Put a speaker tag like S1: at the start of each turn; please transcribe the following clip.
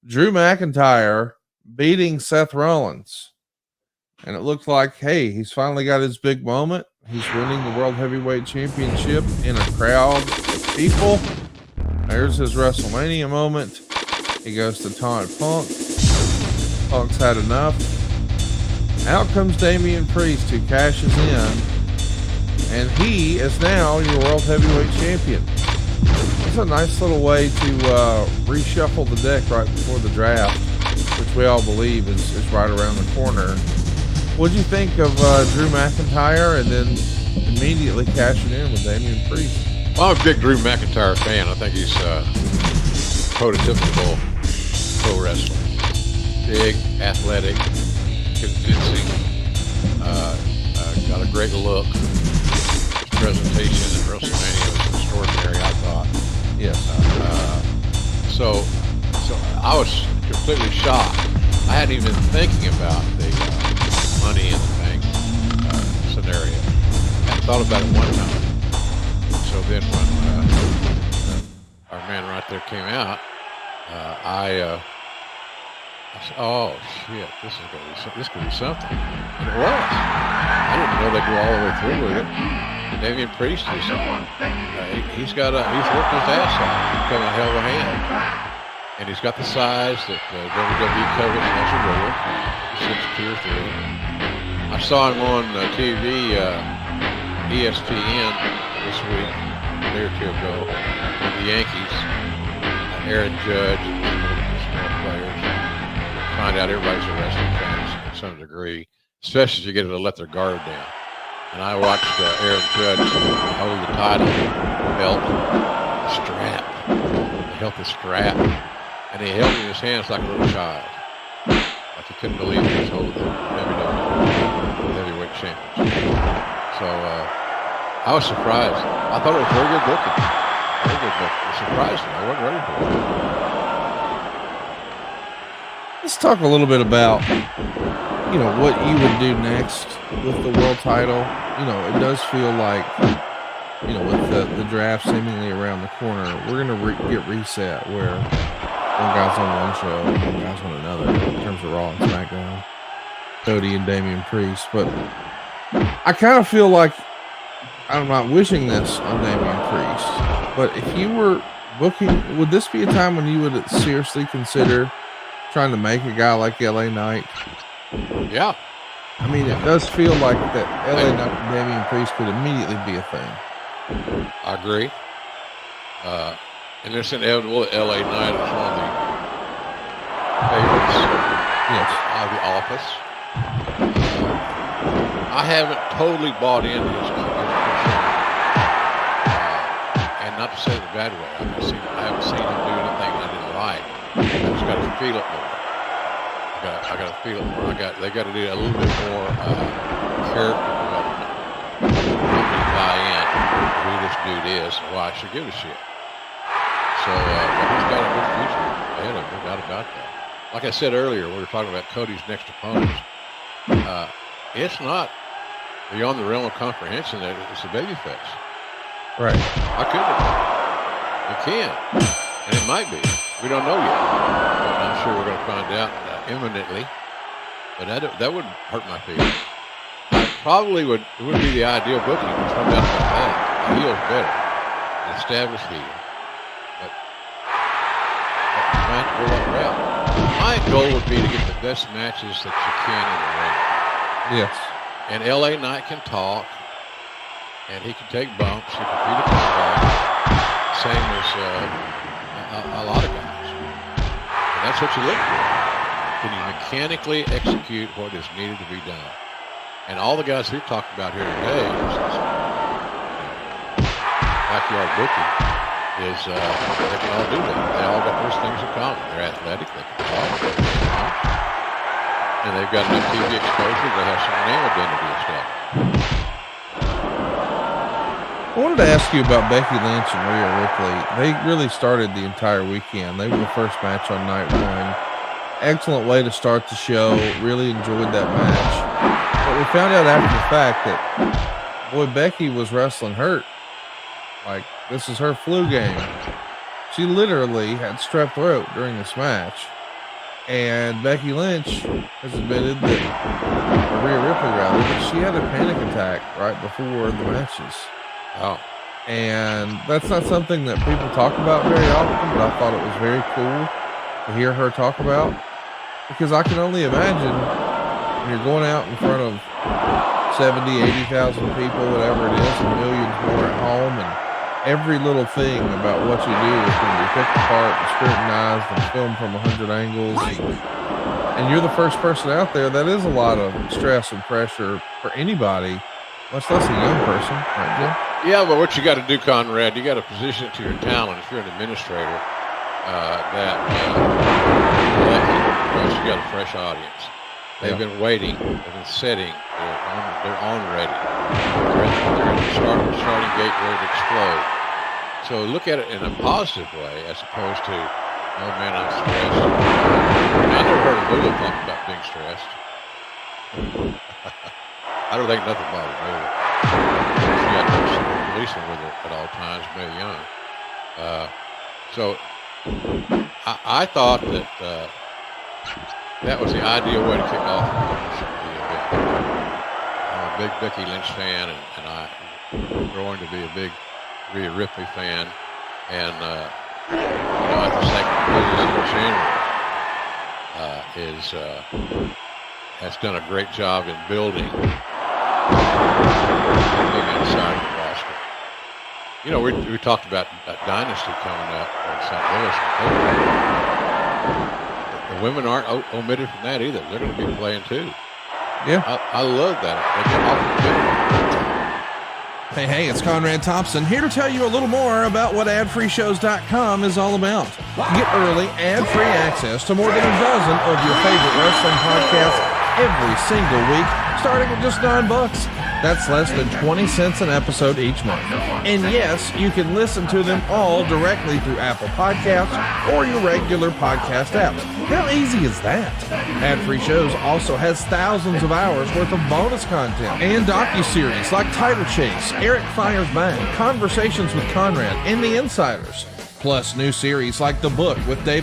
S1: Drew McIntyre beating Seth Rollins. And it looked like, hey, he's finally got his big moment. He's winning the World Heavyweight Championship in a crowd of people. There's his WrestleMania moment. He goes to taunt Punk. Punk's had enough. Out comes Damian Priest, who cashes in. And he is now your World Heavyweight Champion. It's a nice little way to reshuffle the deck right before the draft, which we all believe is right around the corner. What'd you think of Drew McIntyre and then immediately cashing in with Damian Priest?
S2: Well, I'm a big Drew McIntyre fan. I think he's prototypical pro wrestler. Big, athletic, convincing, got a great look. His presentation at WrestleMania was extraordinary, I thought.
S1: Yes.
S2: So I was completely shocked. I hadn't even been thinking about the Money in the Bank scenario. I thought about it one time. So then when our man right there came out, I said, "Oh shit, this could be something," and it was. I didn't know they'd go all the way through with it. Damian Priest is he's working his ass off, become a hell of a hand, and he's got the size that WWE covers as a rule, 6'2" or 3. I saw him on TV, ESPN this week, a day or two ago, with the Yankees, Aaron Judge, and multiple small players. Find out everybody's a wrestling fan to some degree, especially if you get to let their guard down. And I watched Aaron Judge hold the title belt, the strap. He held the strap, and he held it in his hands like a little child. Like he couldn't believe he was holding the WWE heavyweight championship. So I was surprised. I thought it was very good booking. Very good booking. It surprised me. I wasn't ready for it.
S1: Let's talk a little bit about, what you would do next with the world title. It does feel like, with the draft seemingly around the corner, we're going to get reset where one guy's on one show, one guy's on another in terms of Raw and SmackDown. Cody and Damian Priest. But I kind of feel like, I'm not wishing this on Damian Priest, but if you were booking, would this be a time when you would seriously consider trying to make a guy like LA Knight?
S2: Yeah.
S1: I mean, it does feel like that LA Knight and Damian Priest could immediately be a thing.
S2: I agree. And it's inevitable that LA Knight is one of the favorites out of the office. I haven't totally bought into his persona. And not to say it in a bad way. I haven't seen him do anything I didn't like. I just got to feel it more. I got to feel it more. They got to do a little bit more character development. Help me buy in to who this dude is and why I should give a shit. So he's got a good future ahead of him, no doubt about that. Like I said earlier, we were talking about Cody's next opponents. It's not beyond the realm of comprehension that it's a babyface.
S1: Right.
S2: How could it be? It can. And it might be. We don't know yet. But I'm sure we're going to find out imminently. But that wouldn't hurt my feelings. It would be the ideal booking. There's no doubt about that. The heel's better. An established heel. But you might have to go that route. My goal would be to get the best matches that you can in the ring.
S1: Yes.
S2: And LA Knight can talk, and he can take bumps. He can beat a comeback, same as a lot of guys. And that's what you look for. Can you mechanically execute what is needed to be done? And all the guys we've talked about here today, backyard booking, is they can all do that. They all got those things in common. They're athletic, they can talk, they can punch, and they've got enough TV exposure. They have some name identity established.
S1: I wanted to ask you about Becky Lynch and Rhea Ripley. They really started the entire weekend. They were the first match on night one. Excellent way to start the show. Really enjoyed that match. But we found out after the fact that, boy, Becky was wrestling hurt. Like, this is her flu game. She literally had strep throat during this match. And Becky Lynch has admitted that, or Rhea Ripley rather, that she had a panic attack right before the matches.
S2: Oh.
S1: And that's not something that people talk about very often, but I thought it was very cool to hear her talk about, because I can only imagine when you're going out in front of 70, 80,000 people, whatever it is, and millions more at home, and every little thing about what you do is going to be picked apart and scrutinized and filmed from 100 angles. And you're the first person out there. That is a lot of stress and pressure for anybody, much less a young person, right, Jim?
S2: Yeah, but what you got to do, Conrad, you got to position it to your talent. If you're an administrator, because you got a fresh audience. They've been waiting. They've been sitting. They're on ready. They're at the starting gate ready to explode. So look at it in a positive way, as opposed to, oh man, I'm stressed. I never heard of Lula talk about being stressed. I don't think nothing bothers Lula. She had a policeman with her at all times, Mae Young. So I thought that that was the ideal way to kick off the event. I'm a big Becky Lynch fan, and I'm growing to be a big Rhea Ripley fan. And I think the January has done a great job in building inside of the roster. You know, we talked about that dynasty coming up in St. Louis. The women aren't omitted from that either. They're going to be playing too.
S1: Yeah.
S2: I love that.
S3: Hey, it's Conrad Thompson here to tell you a little more about what adfreeshows.com is all about. Get early, ad-free access to more than a dozen of your favorite wrestling podcasts every single week, starting at just $9. That's less than 20 cents an episode each month. And yes, you can listen to them all directly through Apple Podcasts or your regular podcast apps. How easy is that? Ad-free shows also has thousands of hours worth of bonus content and docuseries like Title Chase, Eric Fires Back, Conversations with Conrad, and The Insiders. Plus new series like The Book with David